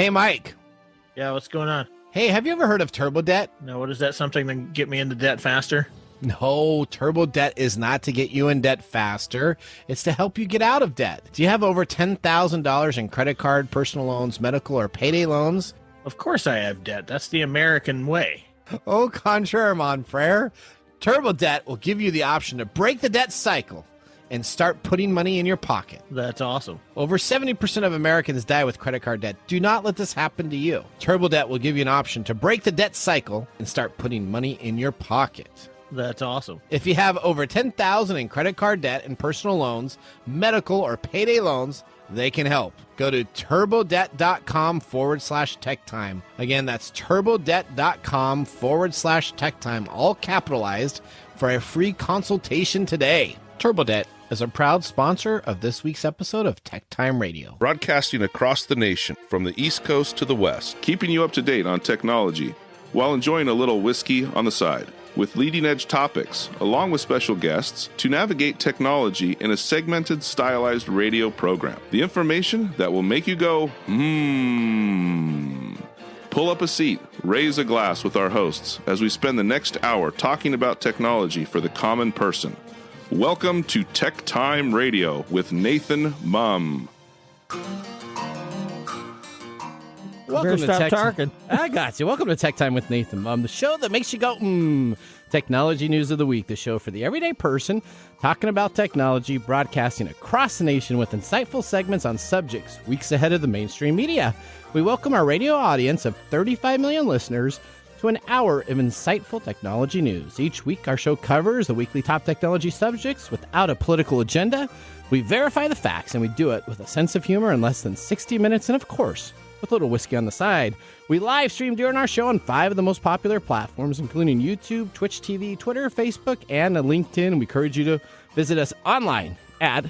Hey, Mike. Yeah, what's going on? Hey, have you ever heard of Turbo Debt? No, what is that? Something to get me into debt faster? No, Turbo Debt is not to get you in debt faster. It's to help you get out of debt. Do you have over $10,000 in credit card, personal loans, medical, or payday loans? Of course I have debt. That's the American way. Au contraire, mon frere. Turbo Debt will give you the option to break the debt cycle and start putting money in your pocket. That's awesome. Over 70% of Americans die with credit card debt. Do not let this happen to you. Turbo Debt will give you an option to break the debt cycle and start putting money in your pocket. That's awesome. If you have over $10,000 in credit card debt and personal loans, medical, or payday loans, they can help. Go to turbodebt.com/tech time. Again, that's turbodebt.com/tech time, all capitalized, for a free consultation today. TurboDebt is a proud sponsor of this week's episode of Tech Time Radio. Broadcasting across the nation, from the East Coast to the West, keeping you up to date on technology, while enjoying a little whiskey on the side, with leading-edge topics, along with special guests, to navigate technology in a segmented, stylized radio program. The information that will make you go, Pull up a seat, raise a glass with our hosts, as we spend the next hour talking about technology for the common person. Welcome to Tech Time Radio with Nathan Mum. Welcome to stop Tech talking. I got you. Welcome to Tech Time with Nathan Mum, the show that makes you go, Technology News of the Week, the show for the everyday person, talking about technology, broadcasting across the nation with insightful segments on subjects weeks ahead of the mainstream media. We welcome our radio audience of 35 million listeners to an hour of insightful technology news. Each week, our show covers the weekly top technology subjects without a political agenda. We verify the facts, and we do it with a sense of humor in less than 60 minutes, and of course, with a little whiskey on the side. We live stream during our show on 5 of the most popular platforms, including YouTube, Twitch TV, Twitter, Facebook, and LinkedIn. We encourage you to visit us online at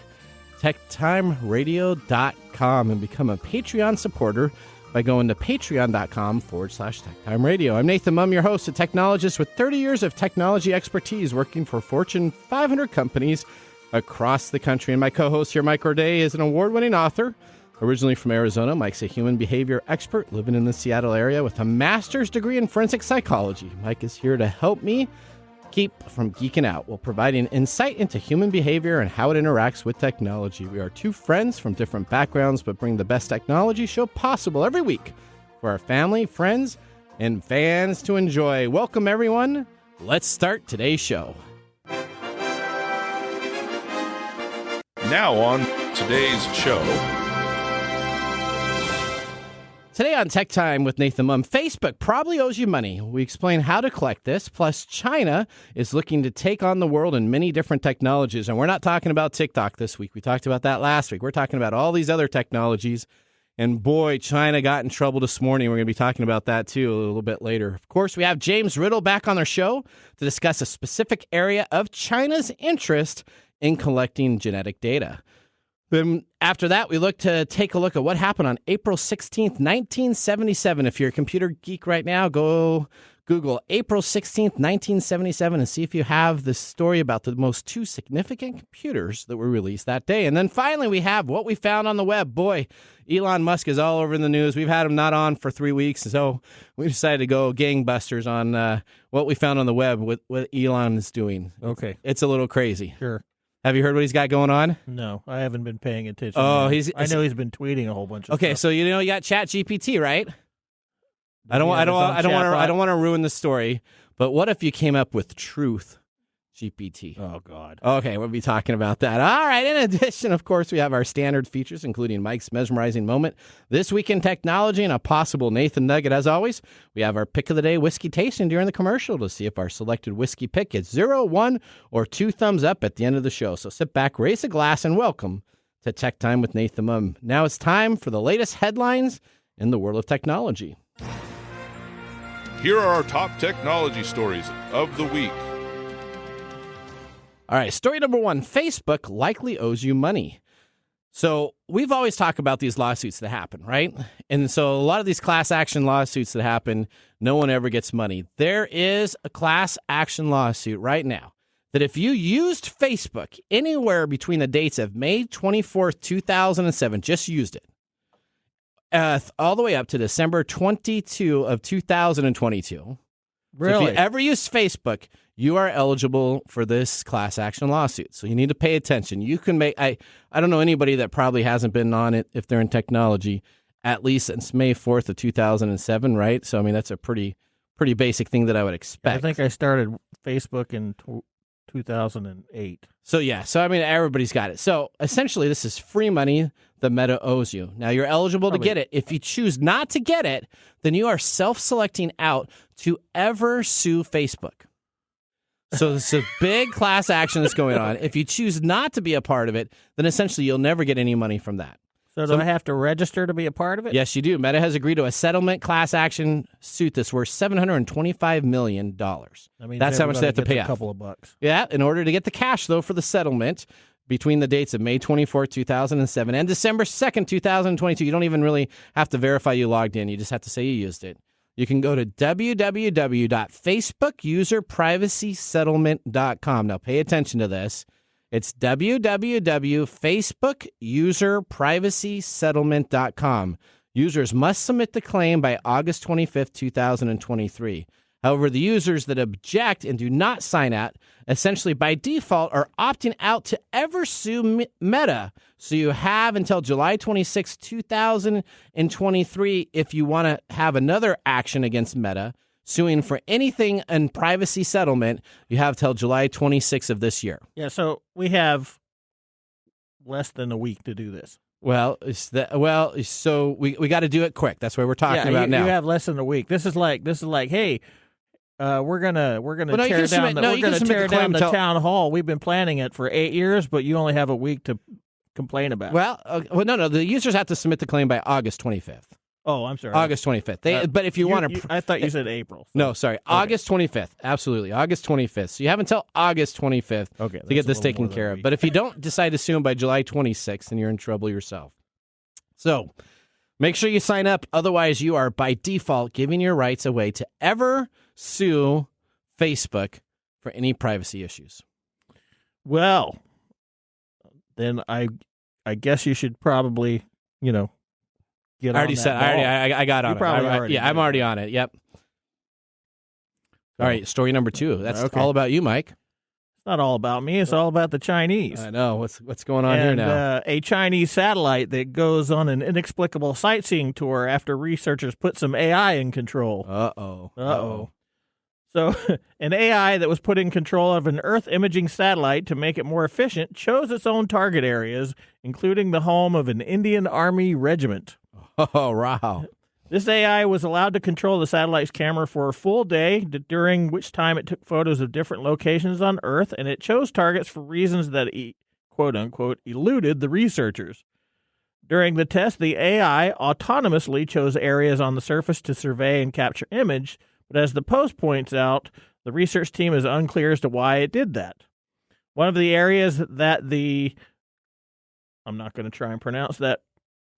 techtimeradio.com and become a Patreon supporter by going to patreon.com/techtimeradio. I'm Nathan Mum, your host, a technologist with 30 years of technology expertise working for Fortune 500 companies across the country. And my co-host here, Mike O'Day, is an award-winning author. Originally from Arizona, Mike's a human behavior expert living in the Seattle area with a master's degree in forensic psychology. Mike is here to help me keep from geeking out while providing insight into human behavior and how it interacts with technology. We are two friends from different backgrounds, but bring the best technology show possible every week for our family, friends, and fans to enjoy. Welcome, everyone. Let's start today's show. Now on today's show. Today on Tech Time with Nathan Mum, Facebook probably owes you money. We explain how to collect this. Plus, China is looking to take on the world in many different technologies. And we're not talking about TikTok this week. We talked about that last week. We're talking about all these other technologies. And boy, China got in trouble this morning. We're going to be talking about that too a little bit later. Of course, we have James Riddle back on our show to discuss a specific area of China's interest in collecting genetic data. Then after that, we take a look at what happened on April 16th, 1977. If you're a computer geek right now, go Google April 16th, 1977, and see if you have the story about the most two significant computers that were released that day. And then finally, we have what we found on the web. Boy, Elon Musk is all over in the news. We've had him not on for 3 weeks, so we decided to go gangbusters on what we found on the web, what Elon is doing. Okay. It's a little crazy. Sure. Have you heard what he's got going on? No, I haven't been paying attention. Oh, I know he's been tweeting a whole bunch of okay. stuff. So you got ChatGPT, right? I don't want to ruin the story, but what if you came up with Truth GPT? Oh God. Okay, we'll be talking about that. All right. In addition, of course, we have our standard features, including Mike's mesmerizing moment, This Week in Technology, and a possible Nathan Nugget. As always, we have our pick of the day whiskey tasting during the commercial to see if our selected whiskey pick gets 0, 1, or 2 thumbs up at the end of the show. So sit back, raise a glass, and welcome to Tech Time with Nathan Mum. Now it's time for the latest headlines in the world of technology. Here are our top technology stories of the week. All right, story number 1, Facebook likely owes you money. So we've always talked about these lawsuits that happen, right? And so a lot of these class action lawsuits that happen, no one ever gets money. There is a class action lawsuit right now that if you used Facebook anywhere between the dates of May 24th, 2007, just used it, all the way up to December 22 of 2022. Really? So if you ever use Facebook, you are eligible for this class action lawsuit. So you need to pay attention. You can make, I don't know anybody that probably hasn't been on it if they're in technology at least since May 4th of 2007, right? So, I mean, that's a pretty basic thing that I would expect. I think I started Facebook in 2008. So, yeah. So, I mean, everybody's got it. So, essentially, this is free money the Meta owes you. Now, you're eligible to get it. If you choose not to get it, then you are self-selecting out to ever sue Facebook. So, this is a big class action that's going on. If you choose not to be a part of it, then essentially you'll never get any money from that. So do I have to register to be a part of it? Yes, you do. Meta has agreed to a settlement class action suit that's worth $725 million. That's how much they have to pay a out. couple of bucks. Yeah, in order to get the cash, though, for the settlement between the dates of May 24, 2007 and December 2nd, 2022, you don't even really have to verify you logged in. You just have to say you used it. You can go to www.facebookuserprivacysettlement.com. Now, pay attention to this. It's www.facebookuserprivacysettlement.com. Users must submit the claim by August 25th, 2023. However, the users that object and do not sign out, essentially by default, are opting out to ever sue Meta. So you have until July 26, 2023 if you want to have another action against Meta, suing for anything in privacy settlement. You have till July 26th of this year. Yeah, so we have less than a week to do this. Well, so we got to do it quick. That's what we're talking about now. You have less than a week. This is like, hey, we're gonna tear down the town hall. We've been planning it for 8 years, but you only have a week to complain about. Well, no. The users have to submit the claim by August 25th. Oh, I'm sorry. August 25th. But if you want to... I thought you said April. So. No, sorry. Okay. August 25th. Absolutely. August 25th. So you have until August 25th to get this taken care of. But if you don't decide to sue them by July 26th, then you're in trouble yourself. So make sure you sign up. Otherwise, you are, by default, giving your rights away to ever sue Facebook for any privacy issues. Well, then I guess you should probably, get I already on said. that I got on it. I'm already on it. Yep. All right. Story number 2. That's all about you, Mike. It's not all about me. It's all about the Chinese. I know. What's going on here now? A Chinese satellite that goes on an inexplicable sightseeing tour after researchers put some AI in control. Uh-oh. So an AI that was put in control of an Earth imaging satellite to make it more efficient chose its own target areas, including the home of an Indian Army regiment. Oh, wow. This AI was allowed to control the satellite's camera for a full day, during which time it took photos of different locations on Earth, and it chose targets for reasons that, quote-unquote, eluded the researchers. During the test, the AI autonomously chose areas on the surface to survey and capture image, but as the Post points out, the research team is unclear as to why it did that. One of the areas that I'm not going to try and pronounce that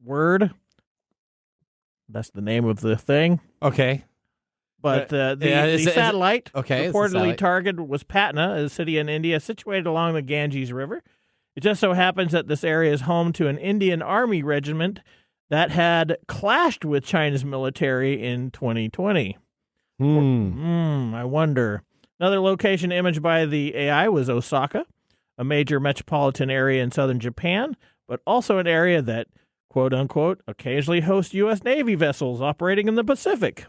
word. That's the name of the thing. Okay. But the satellite reportedly targeted was Patna, a city in India situated along the Ganges River. It just so happens that this area is home to an Indian Army regiment that had clashed with China's military in 2020. I wonder. Another location imaged by the AI was Osaka, a major metropolitan area in southern Japan, but also an area that, quote-unquote, occasionally hosts U.S. Navy vessels operating in the Pacific.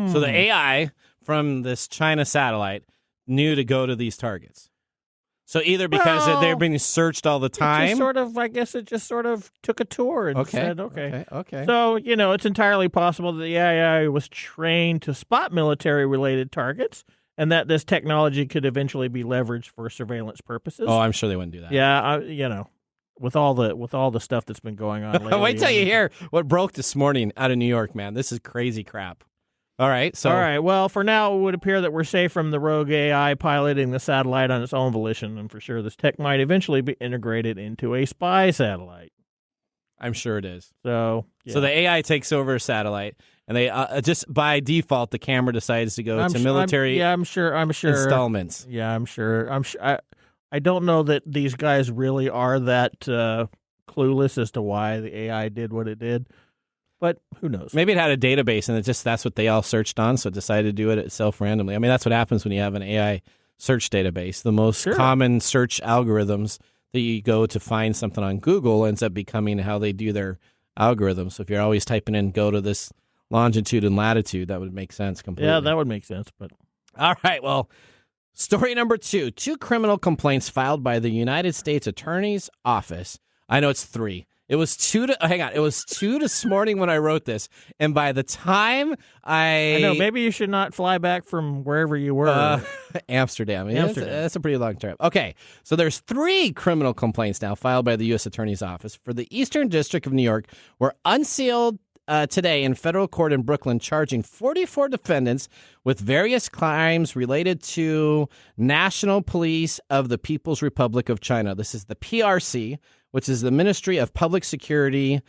So the AI from this China satellite knew to go to these targets. So either because they're being searched all the time. I guess it just sort of took a tour and said, okay. So, it's entirely possible that the AI was trained to spot military-related targets and that this technology could eventually be leveraged for surveillance purposes. Oh, I'm sure they wouldn't do that. Yeah, with all the stuff that's been going on lately. Wait till you hear what broke this morning out of New York, man. This is crazy crap. All right. Well, for now, it would appear that we're safe from the rogue AI piloting the satellite on its own volition, and for sure, this tech might eventually be integrated into a spy satellite. I'm sure it is. So the AI takes over a satellite, and they just by default, the camera decides to go to military. I'm sure installments. Yeah, I'm sure. I don't know that these guys really are that clueless as to why the AI did what it did. but who knows? Maybe it had a database and that's what they all searched on, so it decided to do it itself randomly. I mean, that's what happens when you have an AI search database. The most common search algorithms that you go to find something on Google ends up becoming how they do their algorithms. So if you're always typing in go to this longitude and latitude, that would make sense completely. Yeah, that would make sense. But all right, well, story number 2, 2 criminal complaints filed by the United States Attorney's Office. I know it's 3. It was 2 it was 2 this morning when I wrote this. And by the time I know, maybe you should not fly back from wherever you were. Amsterdam. That's a pretty long trip. Okay, so there's 3 criminal complaints now filed by the U.S. Attorney's Office for the Eastern District of New York were unsealed today in federal court in Brooklyn, charging 44 defendants with various crimes related to National Police of the People's Republic of China. This is the PRC, which is the Ministry of Public Security,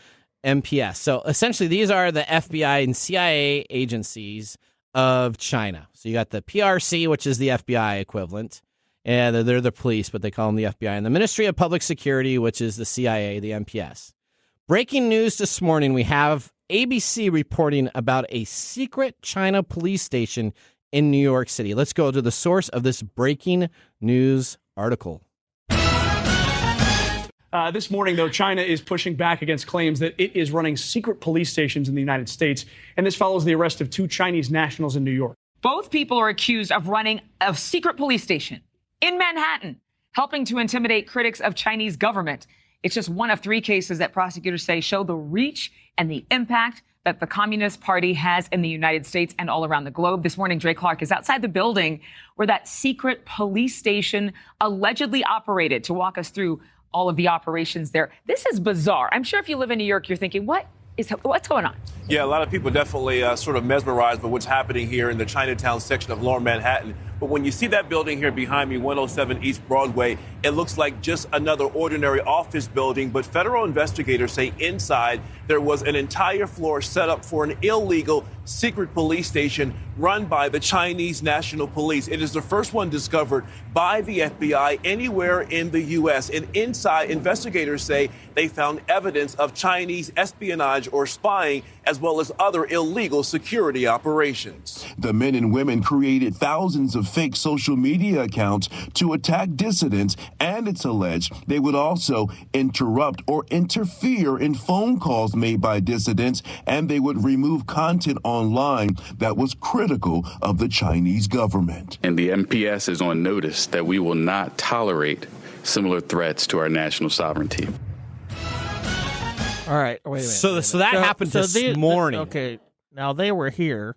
MPS. So essentially, these are the FBI and CIA agencies of China. So you got the PRC, which is the FBI equivalent, and they're the police, but they call them the FBI, and the Ministry of Public Security, which is the CIA, the MPS. Breaking news this morning, we have ABC reporting about a secret China police station in New York City. Let's go to the source of this breaking news article. This morning, though, China is pushing back against claims that it is running secret police stations in the United States. And this follows the arrest of 2 Chinese nationals in New York. Both people are accused of running a secret police station in Manhattan, helping to intimidate critics of Chinese government. It's just one of 3 cases that prosecutors say show the reach and the impact that the Communist Party has in the United States and all around the globe. This morning, Dre Clark is outside the building where that secret police station allegedly operated to walk us through all of the operations there. This is bizarre. I'm sure if you live in New York, you're thinking, what's going on? Yeah, a lot of people definitely sort of mesmerized by what's happening here in the Chinatown section of Lower Manhattan. But when you see that building here behind me, 107 East Broadway, it looks like just another ordinary office building. But federal investigators say inside there was an entire floor set up for an illegal secret police station run by the Chinese National Police. It is the first one discovered by the FBI anywhere in the U.S. And inside, investigators say they found evidence of Chinese espionage or spying, as well as other illegal security operations. The men and women created thousands of fake social media accounts to attack dissidents, and it's alleged they would also interrupt or interfere in phone calls made by dissidents, and they would remove content online that was critical of the Chinese government. And the MPS is on notice that we will not tolerate similar threats to our national sovereignty. All right, wait a minute. So that happened this morning. Okay, now they were here.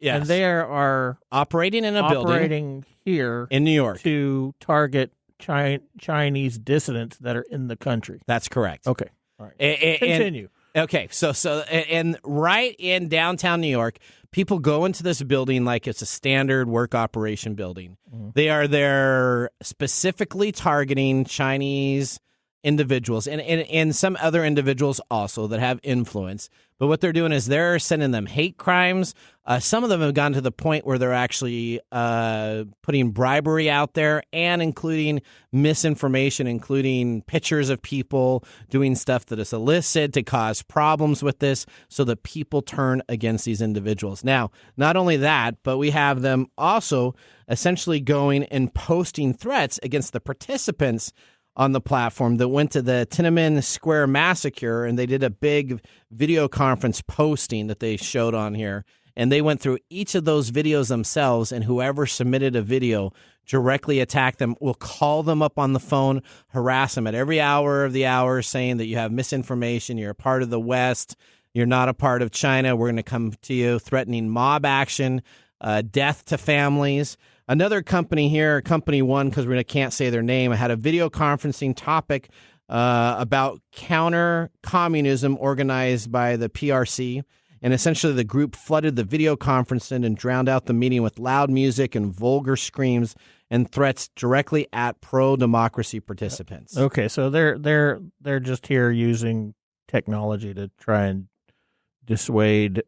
Yes. And they are operating in a building here in New York to target Chinese dissidents that are in the country. That's correct. Okay. All right. Continue. Okay. And right in downtown New York, people go into this building like it's a standard work operation building. Mm-hmm. They are there specifically targeting Chinese individuals and some other individuals also that have influence. But what they're doing is they're sending them hate crimes. Some of them have gone to the point where they're actually putting bribery out there and including misinformation, including pictures of people doing stuff that is illicit to cause problems with this so that people turn against these individuals. Now, not only that, but we have them also essentially going and posting threats against the participants on the platform that went to the Tiananmen Square massacre, and they did a big video conference posting that they showed on here. And they went through each of those videos themselves, and whoever submitted a video directly attacked them, will call them up on the phone, harass them at every hour of the hour, saying that you have misinformation, you're a part of the West, you're not a part of China, we're going to come to you, threatening mob action, death to families. Another company here, Company One, because we can't say their name, had a video conferencing topic about counter-communism organized by the PRC. And essentially the group flooded the video conferencing and drowned out the meeting with loud music and vulgar screams and threats directly at pro-democracy participants. Okay, so they're just here using technology to try and dissuade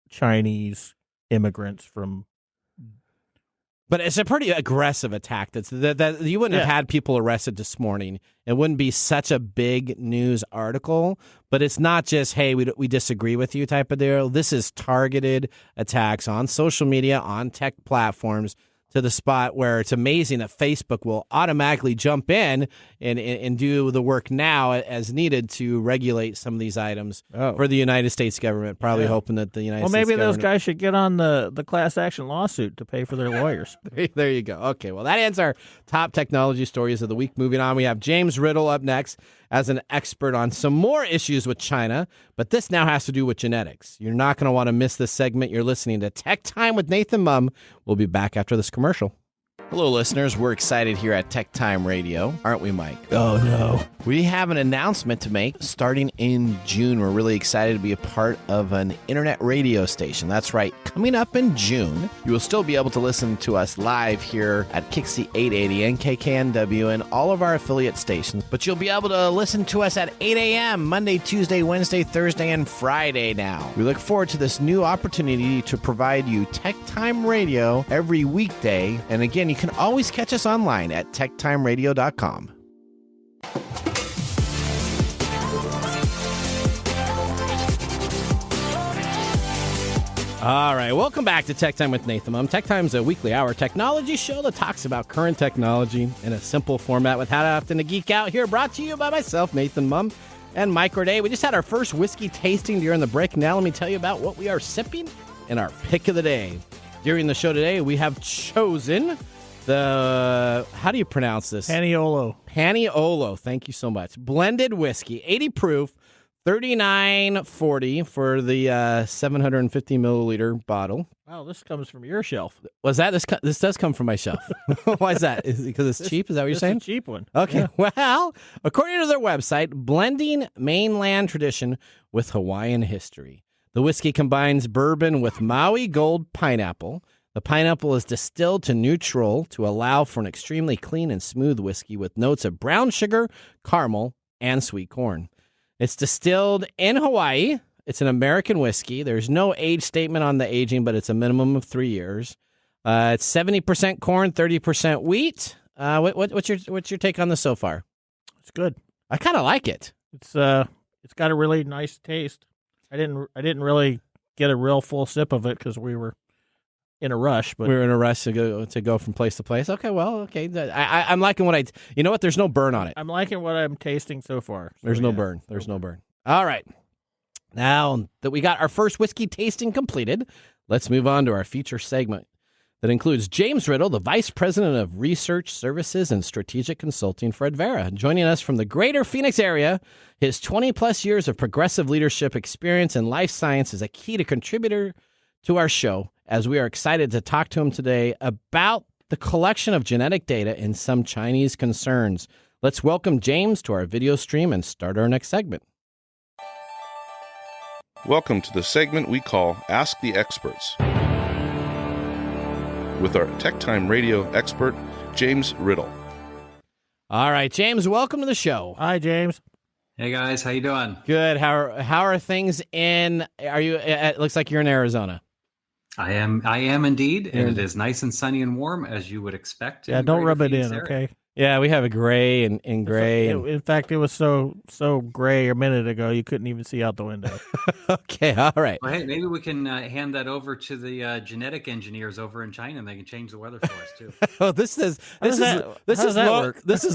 Chinese immigrants from But it's a pretty aggressive attack. That you wouldn't have had people arrested this morning. It wouldn't be such a big news article. But it's not just, hey, we disagree with you type of deal. This is targeted attacks on social media, on tech platforms, to the spot where it's amazing that Facebook will automatically jump in and do the work now as needed to regulate some of these items for the United States government, probably hoping that the United States maybe government... those guys should get on the class action lawsuit to pay for their lawyers. There you go. Okay, well, that ends our top technology stories of the week. Moving on, we have James Riddle up next as an expert on some more issues with China, but this now has to do with genetics. You're not going to want to miss this segment. You're listening to Tech Time with Nathan Mumm. We'll be back after this commercial. Hello, listeners. We're excited here at Tech Time Radio, aren't we, Mike? Oh, no. We have an announcement to make starting in June. We're really excited to be a part of an internet radio station. That's right. Coming up in June, you will still be able to listen to us live here at Kixie 880 and KKNW and all of our affiliate stations. But you'll be able to listen to us at 8 a.m. Monday, Tuesday, Wednesday, Thursday, and Friday now. We look forward to this new opportunity to provide you Tech Time Radio every weekday. And again, you can always catch us online at techtimeradio.com. All right, welcome back to Tech Time with Nathan Mumm. Tech Time is a weekly hour technology show that talks about current technology in a simple format with how often to geek out here, brought to you by myself, Nathan Mumm, and Mike Roday. We just had our first whiskey tasting during the break. Now let me tell you about what we are sipping in our pick of the day. During the show today, we have chosen the, how do you pronounce this? Paniolo. Paniolo, thank you so much. Blended whiskey, 80 proof, $39.40 for the 750 milliliter bottle. Wow, this comes from your shelf. Was that this does come from my shelf? Why is that? Is it because it's cheap? Is that what you're saying? It's a cheap one. Okay. Yeah. Well, according to their website, blending mainland tradition with Hawaiian history. The whiskey combines bourbon with Maui Gold pineapple. The pineapple is distilled to neutral to allow for an extremely clean and smooth whiskey with notes of brown sugar, caramel, and sweet corn. It's distilled in Hawaii. It's an American whiskey. There's no age statement on the aging, but it's a minimum of 3 years. It's 70% corn, 30% wheat. What's your take on this so far? It's good. I kind of like it. It's got a really nice taste. I didn't really get a real full sip of it because we were in a rush. But we were in a rush to go from place to place. Okay, well, okay. I'm liking what you know what? There's no burn on it. I'm liking what I'm tasting so far. So There's no burn. There's no burn. All right. Now that we got our first whiskey tasting completed, let's move on to our feature segment that includes James Riddle, the Vice President of Research Services and Strategic Consulting for Advera. Joining us from the greater Phoenix area, his 20-plus years of progressive leadership experience in life science is a key contributor to our show, as we are excited to talk to him today about the collection of genetic data and some Chinese concerns. Let's welcome James to our video stream and start our next segment. Welcome to the segment we call Ask the Experts, with our Tech Time Radio expert, James Riddle. All right, James, welcome to the show. Hi, James. Hey guys, how you doing? Good. How are things in? Are you? It looks like you're in Arizona. I am indeed, and it is nice and sunny and warm as you would expect. Yeah, don't rub it in, okay? Yeah, we have a gray and gray. In fact, it was so gray a minute ago you couldn't even see out the window. Okay, all right. Well, hey, maybe we can hand that over to the genetic engineers over in China, and they can change the weather for us too. Oh, this is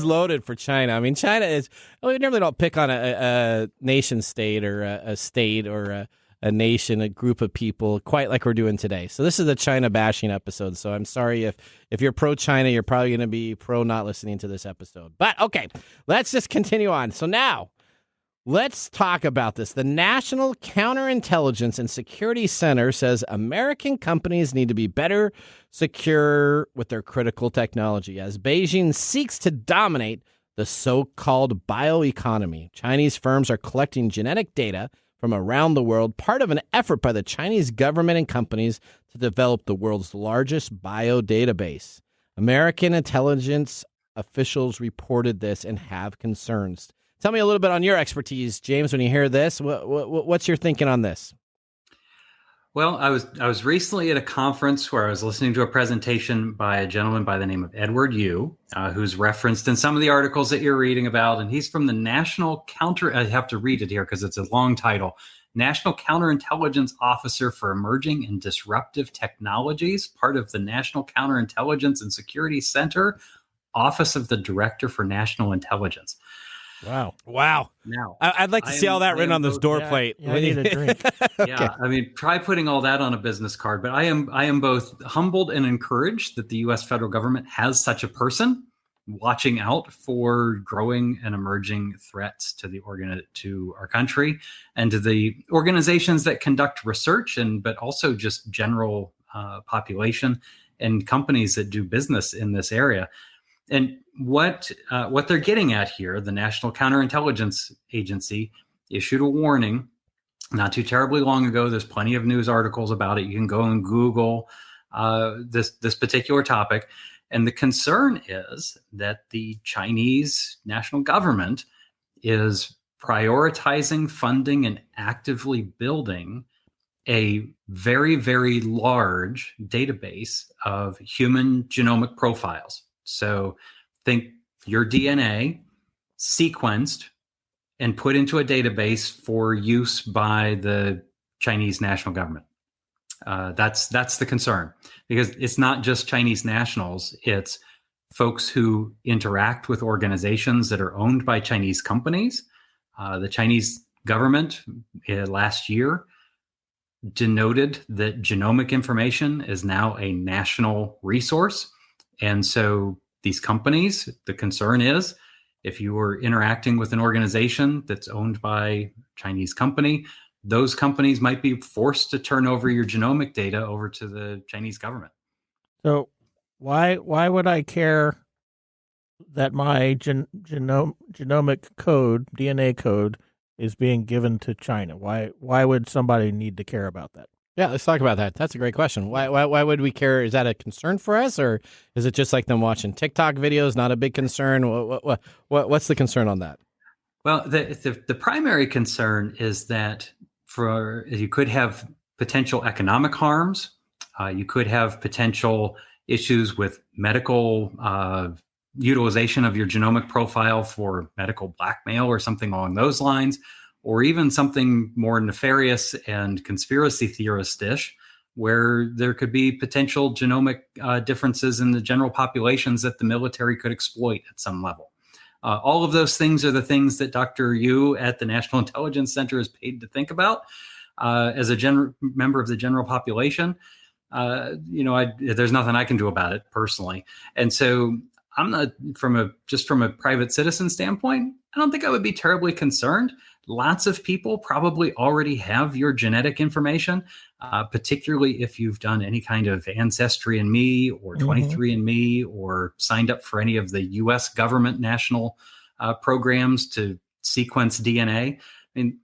loaded for China. I mean, China is. We normally don't pick on a nation state or a state or a nation, a group of people, quite like we're doing today. So this is a China bashing episode. So I'm sorry if you're pro-China, you're probably going to be pro not listening to this episode. But okay, let's just continue on. So now let's talk about this. The National Counterintelligence and Security Center says American companies need to be better secure with their critical technology as Beijing seeks to dominate the so-called bioeconomy. Chinese firms are collecting genetic data from around the world, part of an effort by the Chinese government and companies to develop the world's largest bio database. American intelligence officials reported this and have concerns. Tell me a little bit on your expertise, James, when you hear this. What's your thinking on this? Well, I was recently at a conference where I was listening to a presentation by a gentleman by the name of Edward Yu, who's referenced in some of the articles that you're reading about, and he's from the National Counter. I have to read it here because it's a long title. National Counterintelligence Officer for Emerging and Disruptive Technologies, part of the National Counterintelligence and Security Center, Office of the Director for National Intelligence. Wow. Now, I'd like to see all that written on this door plate. Yeah, I need a drink. Okay. Yeah, I mean, try putting all that on a business card. But I am both humbled and encouraged that the U.S. federal government has such a person watching out for growing and emerging threats to our country and to the organizations that conduct research, but also just general population and companies that do business in this area. And what they're getting at here, the National Counterintelligence Agency issued a warning not too terribly long ago. There's plenty of news articles about it. You can go and Google this particular topic. And the concern is that the Chinese national government is prioritizing, funding, and actively building a very, very large database of human genomic profiles. So think your DNA sequenced and put into a database for use by the Chinese national government. That's the concern, because it's not just Chinese nationals. It's folks who interact with organizations that are owned by Chinese companies. The Chinese government last year denoted that genomic information is now a national resource. And so these companies, the concern is if you are interacting with an organization that's owned by a Chinese company, those companies might be forced to turn over your genomic data over to the Chinese government. So why would I care that my genomic code, DNA code, is being given to China? Why would somebody need to care about that? Yeah, let's talk about that. That's a great question. Why would we care? Is that a concern for us, or is it just like them watching TikTok videos? Not a big concern. What's the concern on that? Well, the primary concern is that you could have potential economic harms. You could have potential issues with medical utilization of your genomic profile for medical blackmail or something along those lines, or even something more nefarious and conspiracy theorist-ish, where there could be potential genomic differences in the general populations that the military could exploit at some level. All of those things are the things that Dr. Yu at the National Intelligence Center is paid to think about as a member of the general population. There's nothing I can do about it personally. And so I'm not, from a private citizen standpoint, I don't think I would be terribly concerned. Lots of people probably already have your genetic information, particularly if you've done any kind of Ancestry&Me or 23andMe or signed up for any of the U.S. government national programs to sequence DNA. I mean,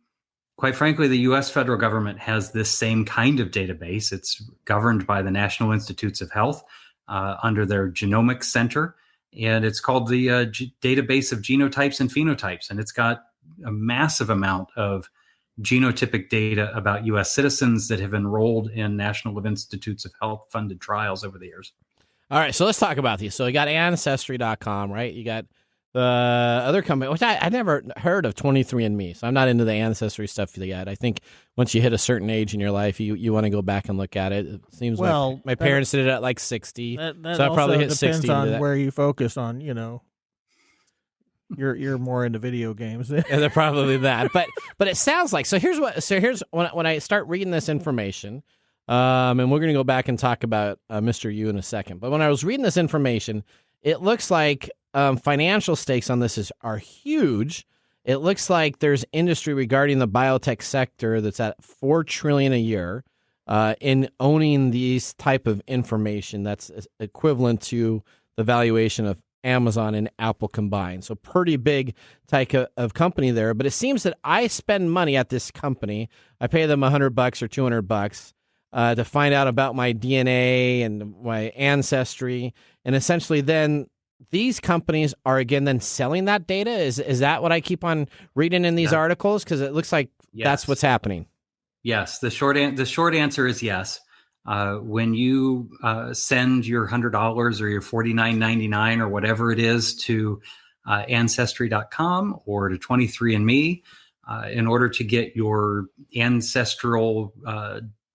quite frankly, the U.S. federal government has this same kind of database. It's governed by the National Institutes of Health under their Genomics Center, and it's called the Database of Genotypes and Phenotypes, and it's got a massive amount of genotypic data about U.S. citizens that have enrolled in National Institutes of Health funded trials over the years. All right, so let's talk about these. So you got Ancestry.com, right? You got the other company, which I never heard of, 23andMe. So I'm not into the Ancestry stuff yet. I think once you hit a certain age in your life, you want to go back and look at it. It seems like my parents did it at like 60. That so I probably hit depends 60. on where you focus on, You're more into video games. And they're probably that. But it sounds like, here's when I start reading this information, and we're going to go back and talk about Mr. Yu in a second. But when I was reading this information, it looks like financial stakes on this are huge. It looks like there's industry regarding the biotech sector that's at $4 trillion a year in owning these type of information that's equivalent to the valuation of Amazon and Apple combined. So pretty big type of company there. But it seems that I spend money at this company. I pay them $100 or $200 to find out about my DNA and my ancestry. And essentially then these companies are again then selling that data. Is that what I keep on reading in these articles? Because it looks like that's what's happening. Yes, the short answer is yes. When you send your $100 or your $49.99 or whatever it is to Ancestry.com or to 23andMe in order to get your ancestral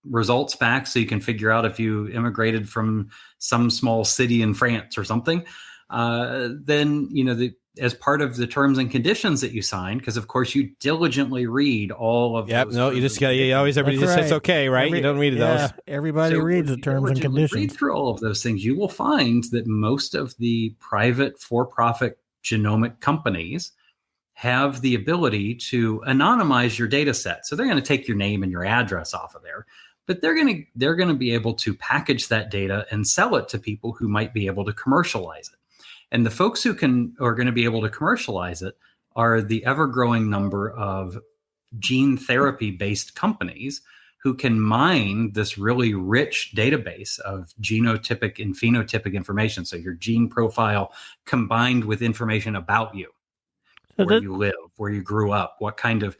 results back, so you can figure out if you immigrated from some small city in France or something, then as part of the terms and conditions that you sign, because of course you diligently read all of Yep. those. No, you just got everybody just says okay, right? You don't read those. Everybody reads the terms and conditions. Read through all of those things. You will find that most of the private for-profit genomic companies have the ability to anonymize your data set. So they're going to take your name and your address off of there, but they're going to be able to package that data and sell it to people who might be able to commercialize it. And the folks who are going to be able to commercialize it are the ever-growing number of gene therapy-based companies who can mine this really rich database of genotypic and phenotypic information. So your gene profile combined with information about you, where you live, where you grew up, what kind of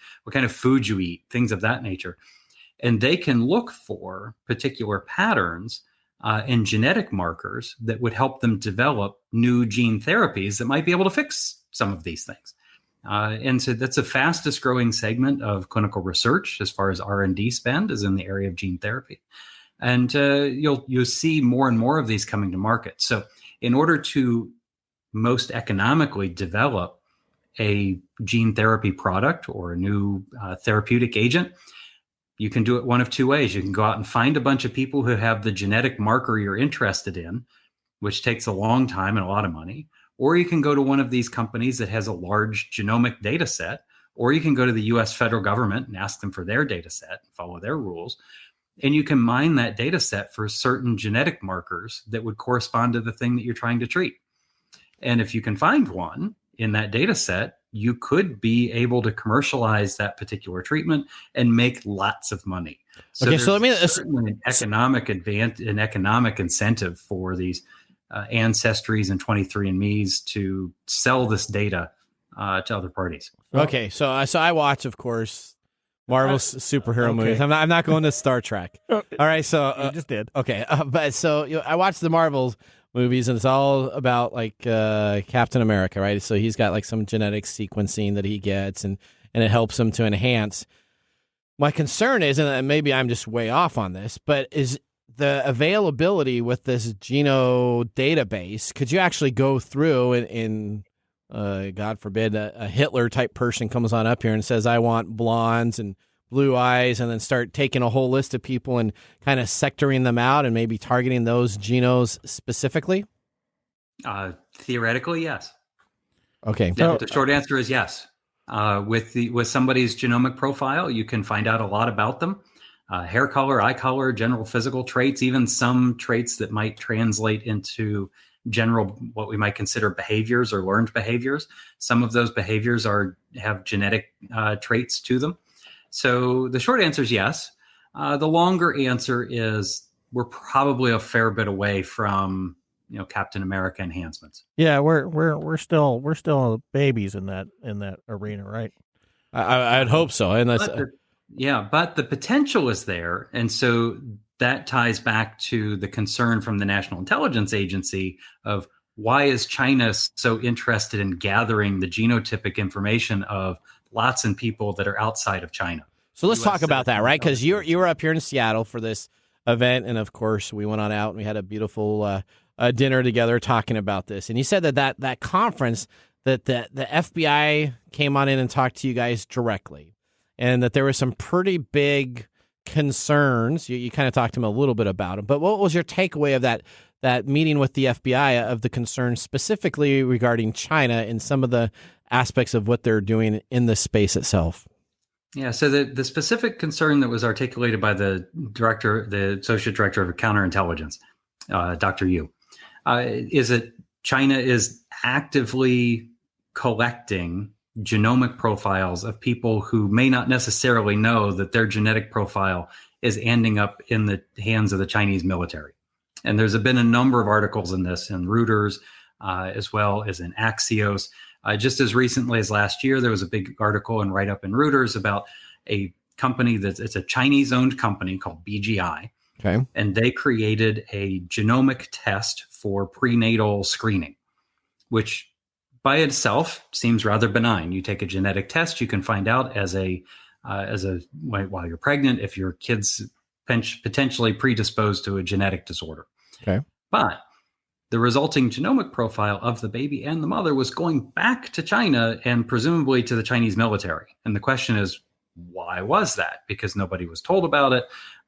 food you eat, things of that nature. And they can look for particular patterns and genetic markers that would help them develop new gene therapies that might be able to fix some of these things. And so that's the fastest growing segment of clinical research as far as R&D spend is in the area of gene therapy. And you'll see more and more of these coming to market. So in order to most economically develop a gene therapy product or a new therapeutic agent, you can do it one of two ways. You can go out and find a bunch of people who have the genetic marker you're interested in, which takes a long time and a lot of money. Or you can go to one of these companies that has a large genomic data set, or you can go to the US federal government and ask them for their data set, follow their rules. And you can mine that data set for certain genetic markers that would correspond to the thing that you're trying to treat. And if you can find one in that data set, you could be able to commercialize that particular treatment and make lots of money. So okay, so let me certainly an economic advantage, an economic incentive for these Ancestries and 23andMe's to sell this data to other parties. Okay, so I watch, of course, Marvel's superhero movies. I'm not going to Star Trek. All right, so you just did. Okay, but so I watch the Marvel movies, and it's all about like Captain America, right? So he's got like some genetic sequencing that he gets, and it helps him to enhance. My concern is, and maybe I'm just way off on this, but is the availability with this Geno database. Could you actually go through and God forbid, a Hitler type person comes on up here and says, I want blondes and blue eyes, and then start taking a whole list of people and kind of sectoring them out and maybe targeting those genos specifically? Theoretically, yes. Okay. Yeah, the short answer is yes. With somebody's genomic profile, you can find out a lot about them. Hair color, eye color, general physical traits, even some traits that might translate into general, what we might consider behaviors or learned behaviors. Some of those behaviors have genetic traits to them. So the short answer is yes. The longer answer is we're probably a fair bit away from Captain America enhancements. Yeah, we're still babies in that arena, right? I'd hope so. And that's but the potential is there, and so that ties back to the concern from the National Intelligence Agency of why is China so interested in gathering the genotypic information of lots of people that are outside of China. So let's talk about that, right? Because you were up here in Seattle for this event, and of course we went on out and we had a beautiful dinner together talking about this. And you said that conference that the FBI came on in and talked to you guys directly, and that there were some pretty big concerns. You kind of talked to him a little bit about them, but what was your takeaway of that meeting with the FBI of the concerns specifically regarding China and some of the aspects of what they're doing in the space itself? Yeah, so the specific concern that was articulated by the Associate Director of Counterintelligence, Dr. Yu, is that China is actively collecting genomic profiles of people who may not necessarily know that their genetic profile is ending up in the hands of the Chinese military. And there's been a number of articles in this in Reuters, as well as in Axios. Just as recently as last year, there was a big article and write-up in Reuters about a company it's a Chinese-owned company called BGI. Okay. And they created a genomic test for prenatal screening, which by itself seems rather benign. You take a genetic test, you can find out while you're pregnant if your kid's potentially predisposed to a genetic disorder. Okay. But the resulting genomic profile of the baby and the mother was going back to China and presumably to the Chinese military. And the question is, why was that? Because nobody was told about it.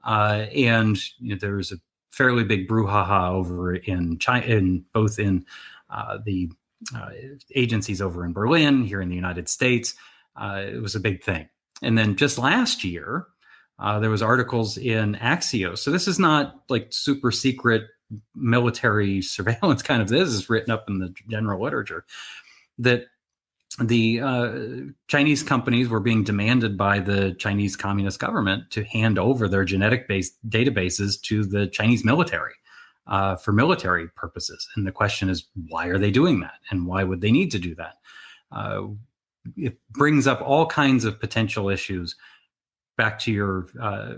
And there was a fairly big brouhaha over in China, both in the agencies over in Berlin, here in the United States. It was a big thing. And then just last year, there was articles in Axios. So this is not like super secret military surveillance kind of, this is written up in the general literature, that the Chinese companies were being demanded by the Chinese Communist government to hand over their genetic-based databases to the Chinese military for military purposes. And the question is, why are they doing that? And why would they need to do that? It brings up all kinds of potential issues. Back to your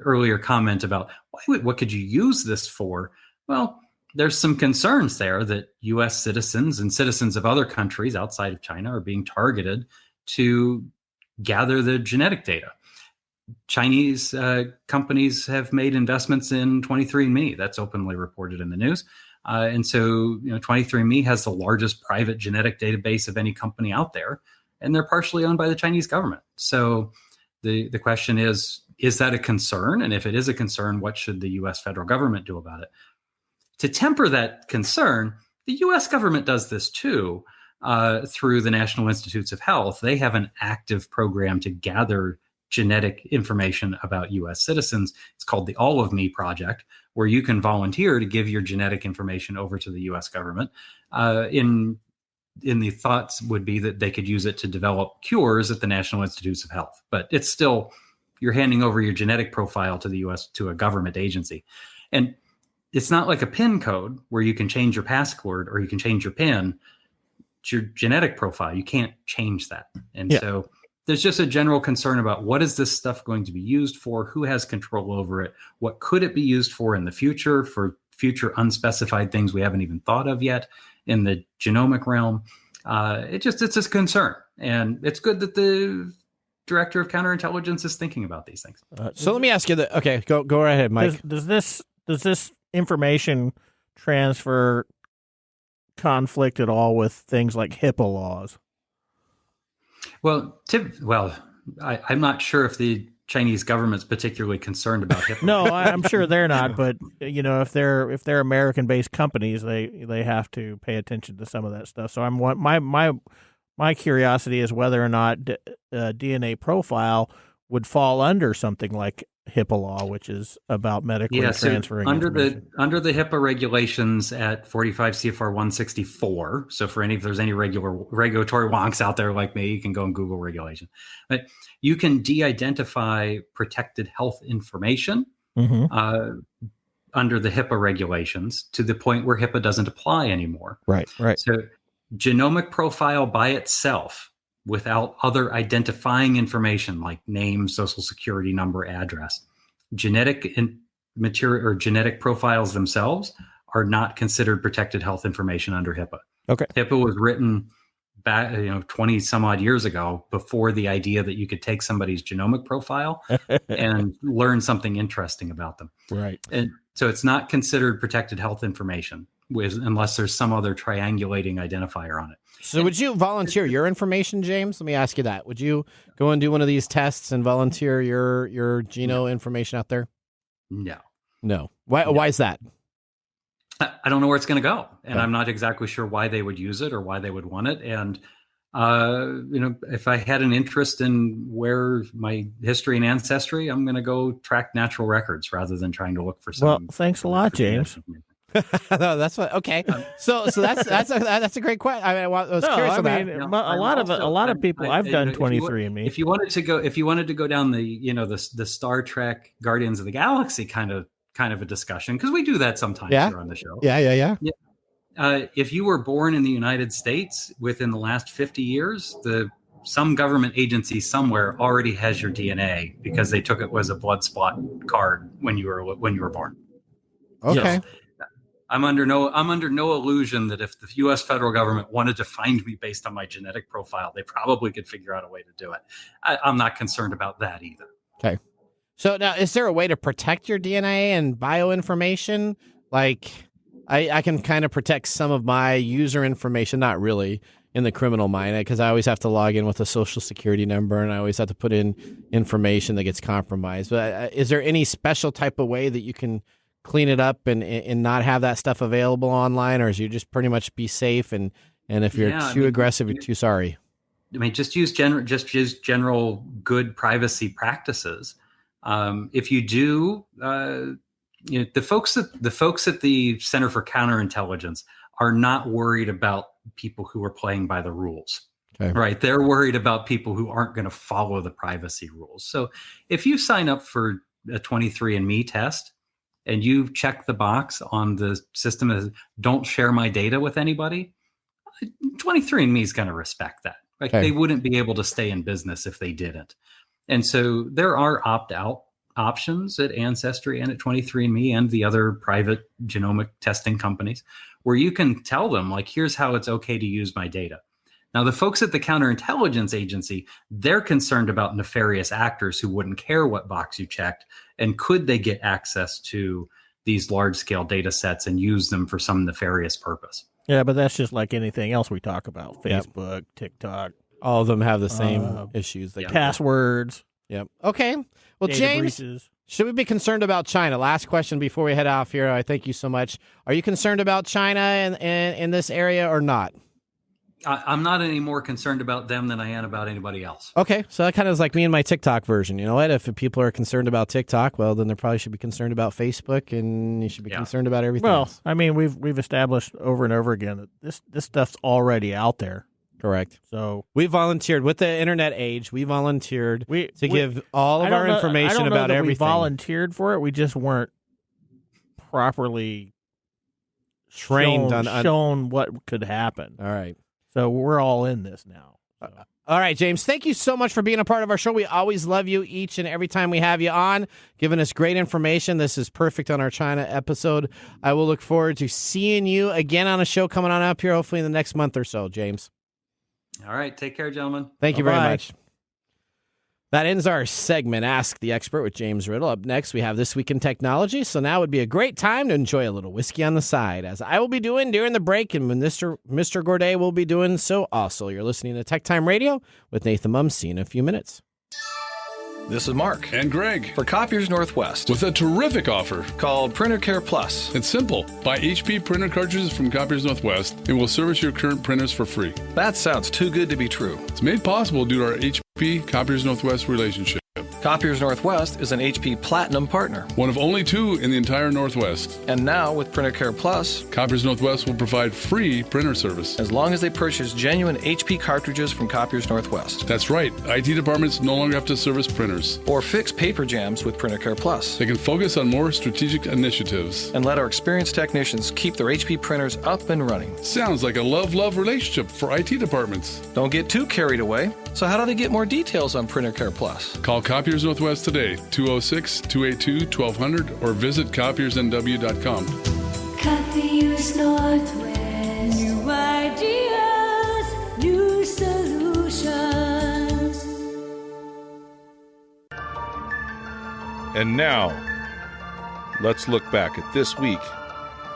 earlier comment about what could you use this for? Well, there's some concerns there that U.S. citizens and citizens of other countries outside of China are being targeted to gather the genetic data. Chinese companies have made investments in 23andMe. That's openly reported in the news. And so 23andMe has the largest private genetic database of any company out there, and they're partially owned by the Chinese government. So the question is that a concern? And if it is a concern, what should the U.S. federal government do about it? To temper that concern, the U.S. government does this too through the National Institutes of Health. They have an active program to gather genetic information about U.S. citizens. It's called the All of Me Project, where you can volunteer to give your genetic information over to the U.S. government. In the thoughts would be that they could use it to develop cures at the National Institutes of Health. But it's still, you're handing over your genetic profile to the U.S., to a government agency. And it's not like a PIN code where you can change your password or you can change your PIN. It's your genetic profile. You can't change that. And so there's just a general concern about what is this stuff going to be used for? Who has control over it? What could it be used for in the future, for future unspecified things we haven't even thought of yet in the genomic realm? It's a concern. And it's good that the director of counterintelligence is thinking about these things. So let me ask you that. Okay, go right ahead, Mike. Does this information transfer conflict at all with things like HIPAA laws? Well, I'm not sure if the Chinese government's particularly concerned about HIPAA. No, I'm sure they're not. But if they're American-based companies, they have to pay attention to some of that stuff. So my curiosity is whether or not DNA profile would fall under something like HIPAA law, which is about medically transferring information. Under the HIPAA regulations at 45 CFR 164. So for if there's any regulatory wonks out there like me, you can go and Google regulation. But you can de-identify protected health information under the HIPAA regulations to the point where HIPAA doesn't apply anymore. Right. So genomic profile by itself, without other identifying information like name, social security number, address, genetic material or genetic profiles themselves are not considered protected health information under HIPAA. Okay. HIPAA was written back, 20 some odd years ago, before the idea that you could take somebody's genomic profile and learn something interesting about them. Right. And so it's not considered protected health information unless there's some other triangulating identifier on it. So would you volunteer your information, James? Let me ask you that. Would you go and do one of these tests and volunteer your genome information out there? No. Why is that? I don't know where it's going to go. And I'm not exactly sure why they would use it or why they would want it. And, if I had an interest in where my history and ancestry, I'm going to go track natural records rather than trying to look for some. Well, thanks a lot, James. No, that's what. Okay, so that's a great question. I was curious about that. A lot of people. I've done 23andMe. If you wanted to go down the Star Trek Guardians of the Galaxy kind of a discussion, because we do that sometimes here on the show. Yeah. If you were born in the United States within the last 50 years, the some government agency somewhere already has your DNA because they took it as a blood spot card when you were born. Okay. Yes. I'm under no illusion that if the U.S. federal government wanted to find me based on my genetic profile, they probably could figure out a way to do it. I'm not concerned about that either. Okay. So now, is there a way to protect your DNA and bioinformation? Like, I can kind of protect some of my user information, not really in the criminal mind, because I always have to log in with a social security number, and I always have to put in information that gets compromised. But is there any special type of way that you can clean it up and not have that stuff available online, or is you just pretty much be safe, and if you're too aggressive, you're too sorry? I mean, just use general good privacy practices. If you do, the folks at the Center for Counterintelligence are not worried about people who are playing by the rules. Okay. Right? They're worried about people who aren't going to follow the privacy rules. So if you sign up for a 23andMe test and you check the box on the system as don't share my data with anybody, 23andMe is going to respect that. Like They wouldn't be able to stay in business if they didn't. And so there are opt-out options at Ancestry and at 23andMe and the other private genomic testing companies where you can tell them, like, here's how it's okay to use my data. Now, the folks at the Counterintelligence Agency, they're concerned about nefarious actors who wouldn't care what box you checked. And could they get access to these large-scale data sets and use them for some nefarious purpose? Yeah, but that's just like anything else we talk about. Facebook, TikTok. All of them have the same issues. Passwords. Yep. Okay. Well, data James, breaches. Should we be concerned about China? Last question before we head off here. I thank you so much. Are you concerned about China in this area or not? I'm not any more concerned about them than I am about anybody else. Okay, so that kind of is like me and my TikTok version. You know what? If people are concerned about TikTok, well, then they probably should be concerned about Facebook, and you should be concerned about everything else. I mean, we've established over and over again that this stuff's already out there. Correct. So we volunteered with the internet age. We volunteered to give all of our information about everything. We volunteered for it. We just weren't properly trained shown what could happen. All right. So we're all in this now. So. All right, James, thank you so much for being a part of our show. We always love you each and every time we have you on, giving us great information. This is perfect on our China episode. I will look forward to seeing you again on a show coming on up here, hopefully in the next month or so, James. All right. Take care, gentlemen. Thank you very much. That ends our segment, Ask the Expert with James Riddle. Up next, we have This Week in Technology. So now would be a great time to enjoy a little whiskey on the side, as I will be doing during the break, and Mr. Gourdet will be doing so also. You're listening to Tech Time Radio with Nathan Mum. See you in a few minutes. This is Mark. And Greg. For Copiers Northwest. With a terrific offer. Called Printer Care Plus. It's simple. Buy HP printer cartridges from Copiers Northwest, and we'll service your current printers for free. That sounds too good to be true. It's made possible due to our HP Copiers Northwest relationship. Copiers Northwest is an HP Platinum partner. One of only 2 in the entire Northwest. And now, with Printer Care Plus, Copiers Northwest will provide free printer service. As long as they purchase genuine HP cartridges from Copiers Northwest. That's right. IT departments no longer have to service printers. Or fix paper jams with Printer Care Plus. They can focus on more strategic initiatives. And let our experienced technicians keep their HP printers up and running. Sounds like a love-love relationship for IT departments. Don't get too carried away. So how do they get more details on Printer Care Plus? Call Copiers Northwest today, 206-282-1200, or visit copiersnw.com. Copiers Northwest. New ideas, new solutions. And now, let's look back at this week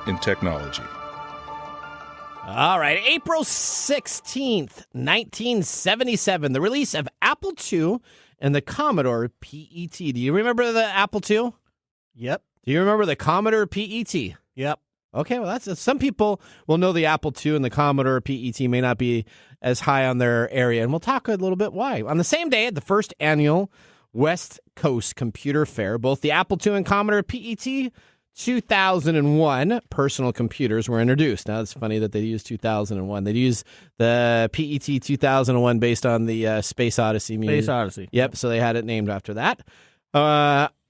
in technology. All right, April 16th, 1977, the release of Apple II and the Commodore PET. Do you remember the Apple II? Yep. Do you remember the Commodore PET? Yep. Okay, well, that's some people will know the Apple II and the Commodore PET may not be as high on their area, and we'll talk a little bit why. On the same day, at the first annual West Coast Computer Fair, both the Apple II and Commodore PET 2001 personal computers were introduced. Now, it's funny that they used 2001. They used the PET 2001 based on the Space Odyssey music. Space Odyssey. Yep, so they had it named after that.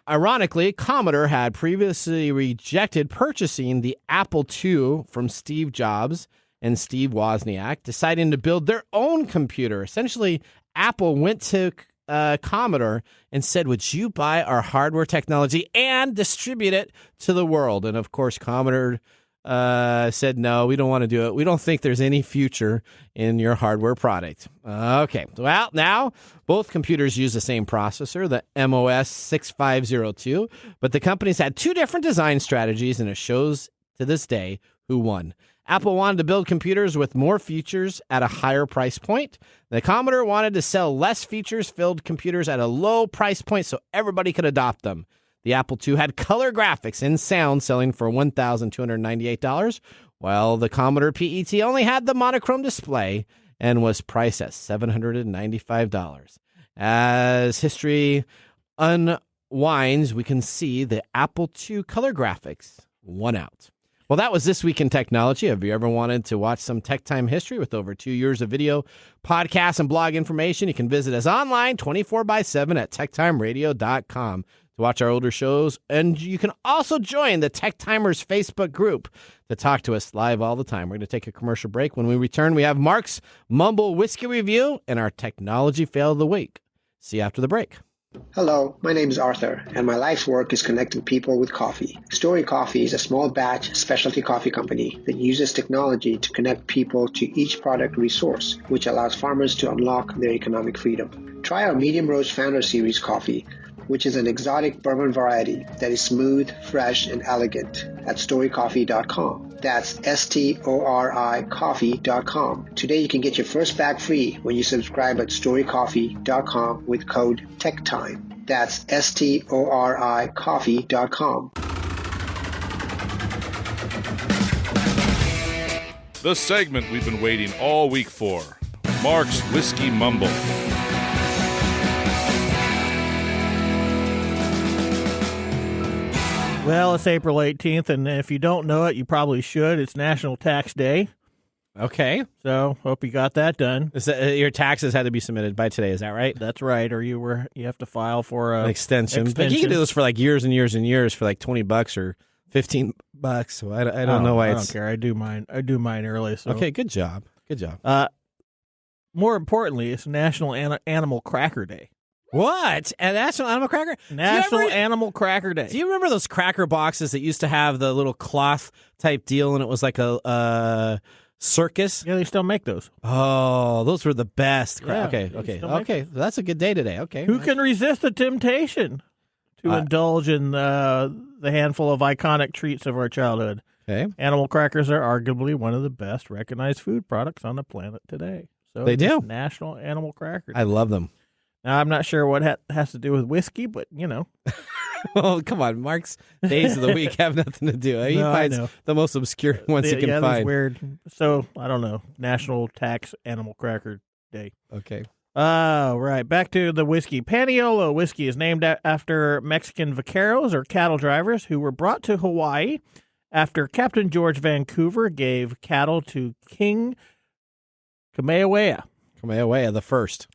Ironically, Commodore had previously rejected purchasing the Apple II from Steve Jobs and Steve Wozniak, deciding to build their own computer, essentially Apple went to Commodore and said, would you buy our hardware technology and distribute it to the world? And, of course, Commodore said, no, we don't want to do it. We don't think there's any future in your hardware product. Okay. Well, now both computers use the same processor, the MOS 6502, but the companies had two different design strategies, and it shows to this day who won. Apple wanted to build computers with more features at a higher price point. The Commodore wanted to sell less features-filled computers at a low price point so everybody could adopt them. The Apple II had color graphics and sound selling for $1,298, while the Commodore PET only had the monochrome display and was priced at $795. As history unwinds, we can see the Apple II color graphics won out. Well, that was This Week in Technology. Have you ever wanted to watch some Tech Time history with over 2 years of video, podcasts, and blog information? You can visit us online 24/7 at techtimeradio.com. to watch our older shows, and you can also join the Tech Timers Facebook group to talk to us live all the time. We're going to take a commercial break. When we return, we have Mark's Mumble Whiskey Review and our Technology Fail of the Week. See you after the break. Hello, my name is Arthur, and my life's work is connecting people with coffee. Story Coffee is a small batch specialty coffee company that uses technology to connect people to each product resource, which allows farmers to unlock their economic freedom. Try our Medium Roast Founder Series coffee, which is an exotic bourbon variety that is smooth, fresh, and elegant at storycoffee.com. That's STORI coffee.com. Today you can get your first bag free when you subscribe at storycoffee.com with code TECHTIME. That's STORI coffee.com. The segment we've been waiting all week for. Mark's Whiskey Mumble. Well, it's April 18th, and if you don't know it, you probably should. It's National Tax Day. Okay. So, hope you got that done. Your taxes had to be submitted by today, is that right? That's right, or you have to file for an extension. But you can do this for like years and years and years for like $20 or $15. So I don't know why I don't care. I do mine early. So. Okay, good job. Good job. More importantly, it's National Animal Cracker Day. What? And National Animal Cracker? Animal Cracker Day. Do you remember those cracker boxes that used to have the little cloth type deal, and it was like a circus? Yeah, they still make those. Oh, those were the best. Yeah, okay. That's a good day today. Okay. Who can resist the temptation to indulge in the handful of iconic treats of our childhood? Okay. Animal crackers are arguably one of the best recognized food products on the planet today. So they do. National Animal Cracker Day. I love them. Now, I'm not sure what has to do with whiskey, but, you know. Well, come on. Mark's days of the week have nothing to do. He finds the most obscure ones he can find. That's weird. So, I don't know. National Tax Animal Cracker Day. Okay. Right. Back to the whiskey. Paniolo whiskey is named after Mexican vaqueros or cattle drivers who were brought to Hawaii after Captain George Vancouver gave cattle to King Kamehameha. Kamehameha the first.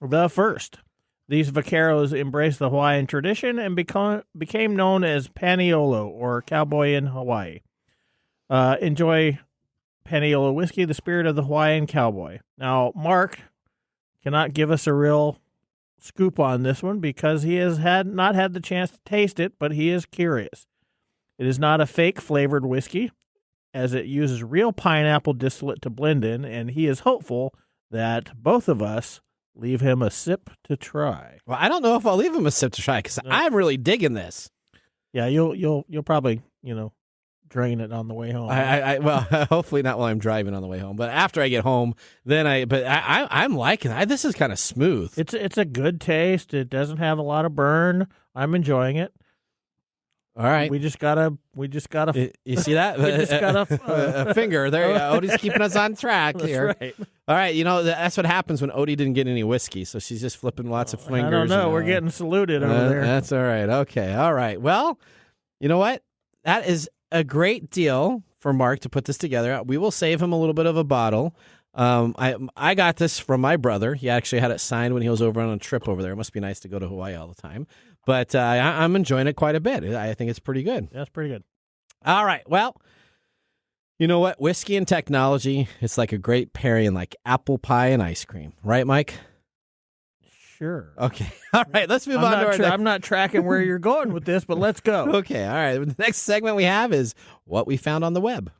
These vaqueros embraced the Hawaiian tradition and became known as Paniolo, or cowboy in Hawaii. Enjoy Paniolo whiskey, the spirit of the Hawaiian cowboy. Now, Mark cannot give us a real scoop on this one because he has not had the chance to taste it, but he is curious. It is not a fake flavored whiskey, as it uses real pineapple distillate to blend in, and he is hopeful that both of us leave him a sip to try. Well, I don't know if I'll leave him a sip to try because I'm really digging this. Yeah, you'll probably drain it on the way home. Well, hopefully not while I'm driving on the way home, but after I get home, then I'm liking it. This is kind of smooth. It's a good taste. It doesn't have a lot of burn. I'm enjoying it. All right, we just gotta. You see that? We just gotta a finger. There you go. Odie's keeping us on track That's here. Right. All right, that's what happens when Odie didn't get any whiskey, so she's just flipping lots of fingers. I don't know. We're getting saluted over there. That's all right. Okay. All right. Well, you know what? That is a great deal for Mark to put this together. We will save him a little bit of a bottle. I got this from my brother. He actually had it signed when he was over on a trip over there. It must be nice to go to Hawaii all the time. But I'm enjoying it quite a bit. I think it's pretty good. That's pretty good. All right. Well, you know what? Whiskey and technology, it's like a great pairing, like apple pie and ice cream. Right, Mike? Sure. Okay. All right. Let's move on to our next. I'm not tracking where you're going with this, but let's go. Okay. All right. The next segment we have is what we found on the web.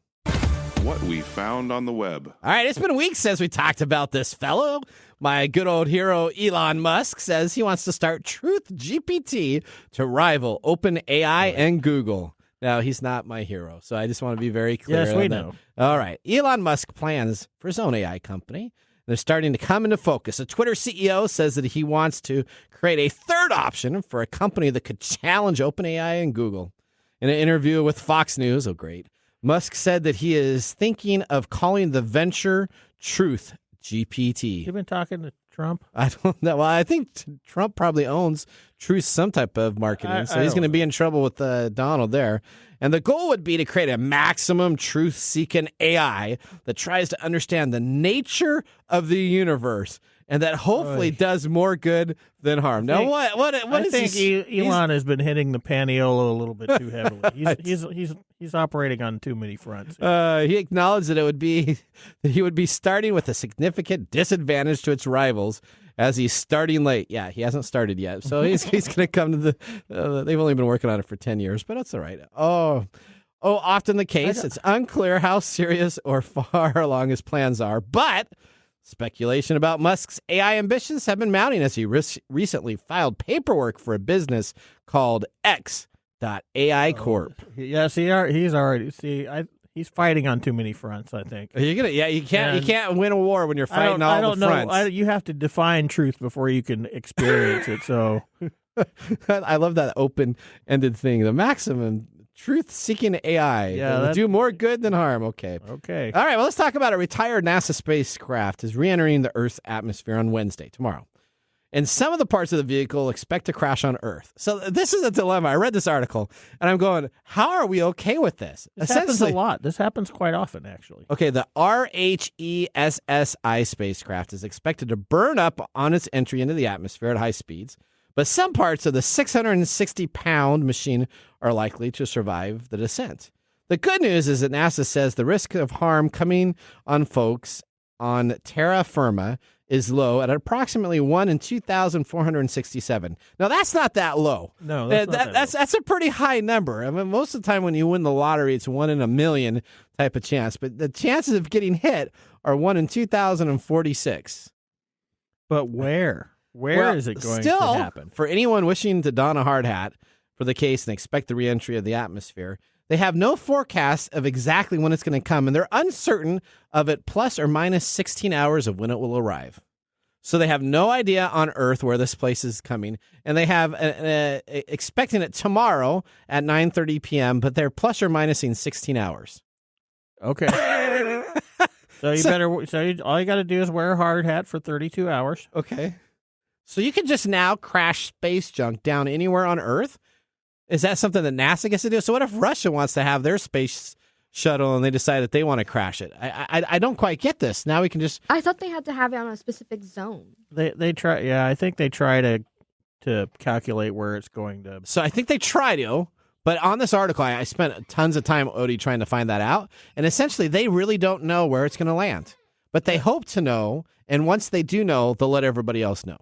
What we found on the web. All right. It's been weeks since we talked about this fellow. My good old hero, Elon Musk, says he wants to start Truth GPT to rival OpenAI and Google. Now, he's not my hero, so I just want to be very clear. Yes, we know. All right. Elon Musk plans for his own AI company. They're starting to come into focus. A Twitter CEO says that he wants to create a third option for a company that could challenge OpenAI and Google. In an interview with Fox News, oh great, Musk said that he is thinking of calling the venture Truth GPT. You've been talking to Trump? I don't know. Well, I think Trump probably owns Truth some type of marketing, so he's going to be in trouble with Donald there. And the goal would be to create a maximum truth-seeking AI that tries to understand the nature of the universe and that hopefully does more good than harm. Now, what I is think Elon has been hitting the paniola a little bit too heavily. He's operating on too many fronts. He acknowledged that he would be starting with a significant disadvantage to its rivals as he's starting late. Yeah, he hasn't started yet, so he's going to come to the. They've only been working on it for 10 years, but that's all right. Often the case, it's unclear how serious or far along his plans are, but speculation about Musk's AI ambitions have been mounting as he recently filed paperwork for a business called X.AI Corp. Yes, he's already. He's fighting on too many fronts, I think. You can't win a war when you're fighting all the fronts. You have to define truth before you can experience it. So I love that open-ended thing. The maximum truth-seeking AI. Yeah, will do more good than harm. Okay. All right, well, let's talk about a retired NASA spacecraft is re-entering the Earth's atmosphere on Wednesday, tomorrow. And some of the parts of the vehicle expect to crash on Earth. So this is a dilemma. I read this article, and I'm going, how are we okay with this? This happens a lot. This happens quite often, actually. Okay, the RHESSI spacecraft is expected to burn up on its entry into the atmosphere at high speeds, but some parts of the 660-pound machine are likely to survive the descent. The good news is that NASA says the risk of harm coming on folks on terra firma is low at approximately 1 in 2,467. Now, that's not that low. No, that's a pretty high number. I mean, most of the time when you win the lottery, it's 1 in a million type of chance. But the chances of getting hit are 1 in 2,046. But where? Where is it going to happen? For anyone wishing to don a hard hat for the case and expect the reentry of the atmosphere, they have no forecast of exactly when it's going to come, and they're uncertain of it plus or minus 16 hours of when it will arrive. So they have no idea on Earth where this place is coming, and they have expecting it tomorrow at 9:30 p.m., but they're plus or minusing 16 hours. Okay. So all you got to do is wear a hard hat for 32 hours. Okay. So you can just now crash space junk down anywhere on Earth? Is that something that NASA gets to do? So what if Russia wants to have their space shuttle and they decide that they want to crash it? I don't quite get this. Now we can just... I thought they had to have it on a specific zone. They try. Yeah, I think they try to calculate where it's going to. So I think they try to, but on this article, I spent tons of time, Odie, trying to find that out. And essentially, they really don't know where it's going to land. But they hope to know, and once they do know, they'll let everybody else know.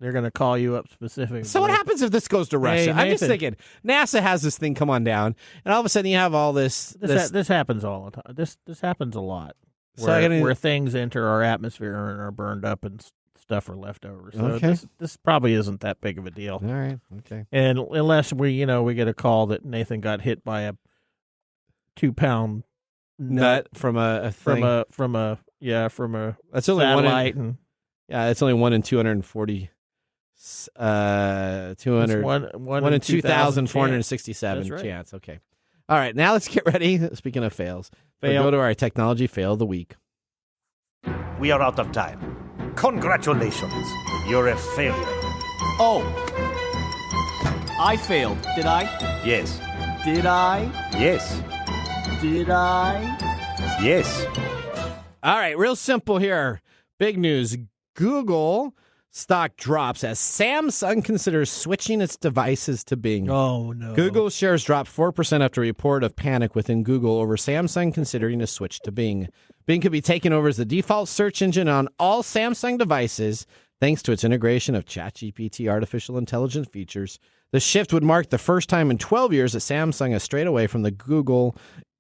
They're going to call you up specifically. So what happens if this goes to Russia? Hey, I'm just thinking, NASA has this thing come on down, and all of a sudden you have all this... This happens all the time. This happens a lot, where things enter our atmosphere and are burned up and stuff are left over. So this probably isn't that big of a deal. All right, okay. And unless we get a call that Nathan got hit by a 2-pound nut from a thing. from a that's only satellite. It's only 1 in 240... 1 in 2,467 chance. Okay. All right. Now let's get ready. Speaking of fails, we'll go to our technology fail of the week. We are out of time. Congratulations. You're a failure. Oh. I failed. Did I? Yes. Did I? Yes. Did I? Yes. All right. Real simple here. Big news. Google stock drops as Samsung considers switching its devices to Bing. Oh, no. Google shares dropped 4% after a report of panic within Google over Samsung considering a switch to Bing. Bing could be taken over as the default search engine on all Samsung devices Thanks to its integration of ChatGPT artificial intelligence features, the shift would mark the first time in 12 years that Samsung has strayed away from the Google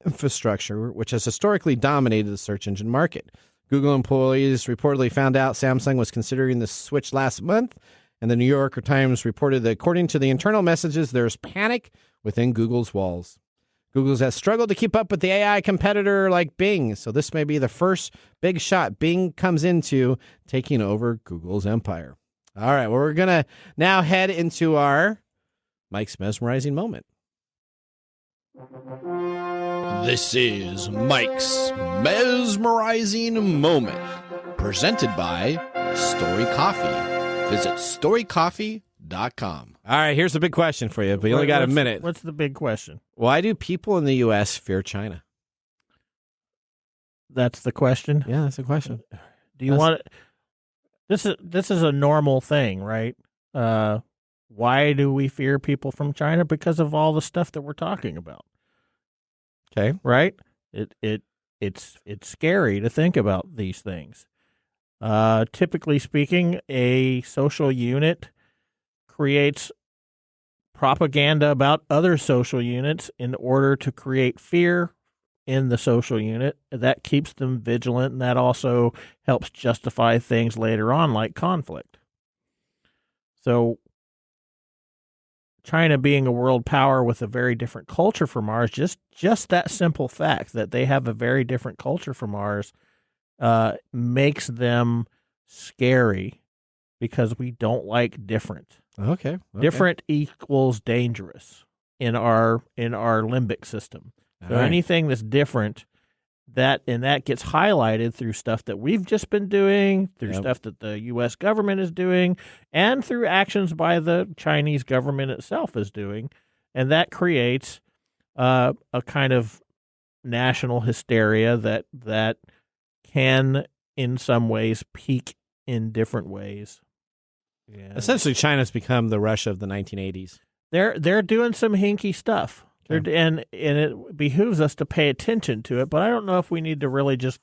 infrastructure, which has historically dominated the search engine market. Google employees reportedly found out Samsung was considering the switch last month, and the New Yorker Times reported that according to the internal messages, there's panic within Google's walls. Google has struggled to keep up with the AI competitor like Bing, so this may be the first big shot Bing comes into taking over Google's empire. All right, well, we're going to now head into our Mike's Mesmerizing Moment. This is Mike's Mesmerizing Moment, presented by Story Coffee. Visit storycoffee.com. All right, here's the big question for you, but you only got a minute. What's the big question? Why do people in the U.S. fear China? That's the question? Yeah, that's the question. Do you want this is a normal thing, right? Why do we fear people from China? Because of all the stuff that we're talking about. Okay. Right? It's scary to think about these things. Typically speaking, a social unit creates propaganda about other social units in order to create fear in the social unit. That keeps them vigilant, and that also helps justify things later on, like conflict. So China being a world power with a very different culture from ours, just that simple fact that they have a very different culture from ours makes them scary because we don't like different. Okay. Different equals dangerous in our limbic system. So anything that's different, that gets highlighted through stuff that we've just been doing, through stuff that the U.S. government is doing, and through actions by the Chinese government itself is doing, and that creates a kind of national hysteria that can, in some ways, peak in different ways. Yeah. Essentially, China's become the Russia of the 1980s. They're doing some hinky stuff. And it behooves us to pay attention to it, but I don't know if we need to really just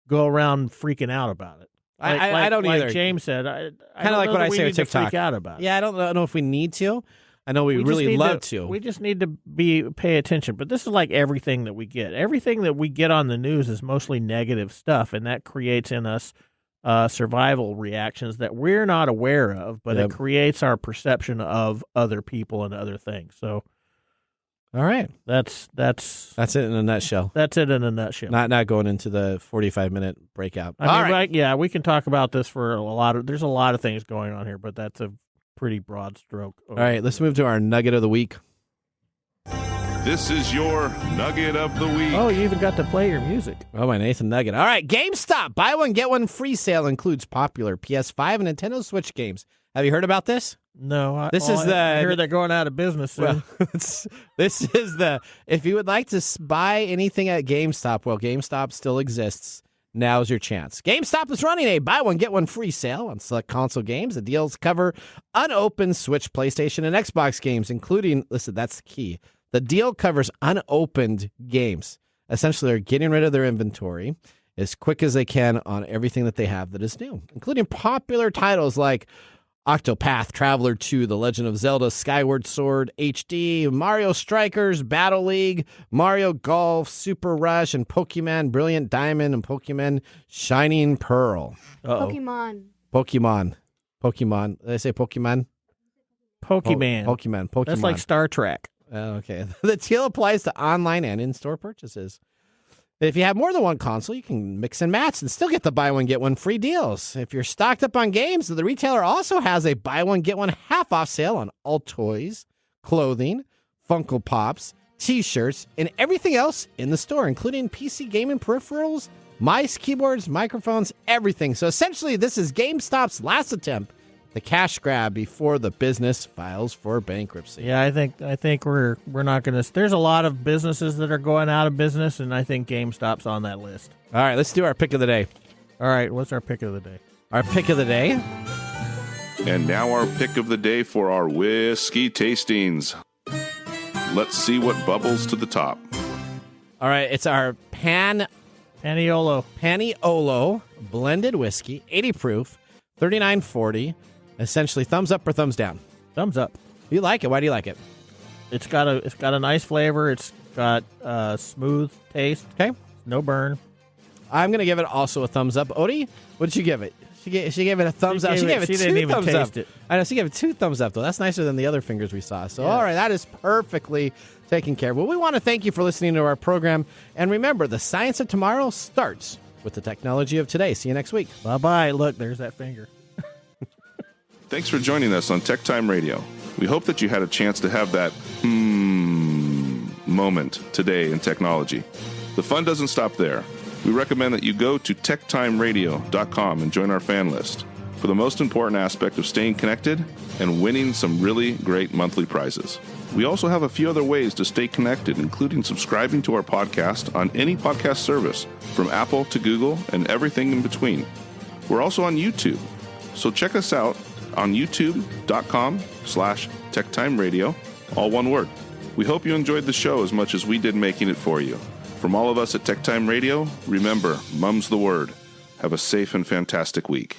go around freaking out about it. I don't either. Like James said, kind of like what I say with TikTok. Freak out about it. Yeah, I don't know if we need to. I know we really love to. We just need to pay attention. But this is like everything that we get. Everything that we get on the news is mostly negative stuff, and that creates in us survival reactions that we're not aware of, but it creates our perception of other people and other things. So. All right, that's it in a nutshell. That's it in a nutshell. Not going into the 45-minute breakout. Yeah, we can talk about this for there's a lot of things going on here, but that's a pretty broad stroke. All right, let's move to our nugget of the week. This is your nugget of the week. Oh, you even got to play your music. Oh, my Nathan Nugget. All right, GameStop. Buy one, get one free sale includes popular PS5 and Nintendo Switch games. Have you heard about this? No. I hear they're going out of business soon. Well, this is if you would like to buy anything at GameStop, well, GameStop still exists. Now's your chance. GameStop is running a buy one, get one free sale on select console games. The deals cover unopened Switch, PlayStation, and Xbox games, including, listen, that's the key. The deal covers unopened games. Essentially, they're getting rid of their inventory as quick as they can on everything that they have that is new, including popular titles like Octopath Traveler 2, The Legend of Zelda Skyward Sword HD, Mario Strikers, Battle League, Mario Golf, Super Rush, and Pokemon Brilliant Diamond and Pokemon Shining Pearl. Pokemon. Did I say Pokemon? Pokemon. That's like Star Trek. Okay. The deal applies to online and in-store purchases. If you have more than one console, you can mix and match and still get the buy one, get one free deals. If you're stocked up on games, the retailer also has a buy one, get one half off sale on all toys, clothing, Funko Pops, t-shirts, and everything else in the store, including PC gaming peripherals, mice, keyboards, microphones, everything. So essentially, this is GameStop's last attempt, the cash grab before the business files for bankruptcy. Yeah, I think we're not going to. There's a lot of businesses that are going out of business, and I think GameStop's on that list. All right, let's do our pick of the day. All right, what's our pick of the day? Our pick of the day. And now our pick of the day for our whiskey tastings. Let's see what bubbles to the top. All right, it's our Paniolo blended whiskey, 80 proof. $39.40. Essentially, thumbs up or thumbs down? Thumbs up. You like it? Why do you like it? It's got a nice flavor. It's got a smooth taste. Okay. No burn. I'm going to give it also a thumbs up. Odie, what did she give it? She gave it a thumbs up. She gave it she 2 didn't even thumbs taste up. it. I know. She gave it 2 thumbs up, though. That's nicer than the other fingers we saw. So, Yeah. all right, that is perfectly taken care of. Well, we want to thank you for listening to our program. And remember, the science of tomorrow starts with the technology of today. See you next week. Bye-bye. Look, there's that finger. Thanks for joining us on Tech Time Radio. We hope that you had a chance to have that moment today in technology. The fun doesn't stop there. We recommend that you go to techtimeradio.com and join our fan list for the most important aspect of staying connected and winning some really great monthly prizes. We also have a few other ways to stay connected, including subscribing to our podcast on any podcast service, from Apple to Google and everything in between. We're also on YouTube, so check us out on youtube.com/techtimeradio, all one word. We hope you enjoyed the show as much as we did making it for you. From all of us at Tech Time Radio, remember, mum's the word. Have a safe and fantastic week.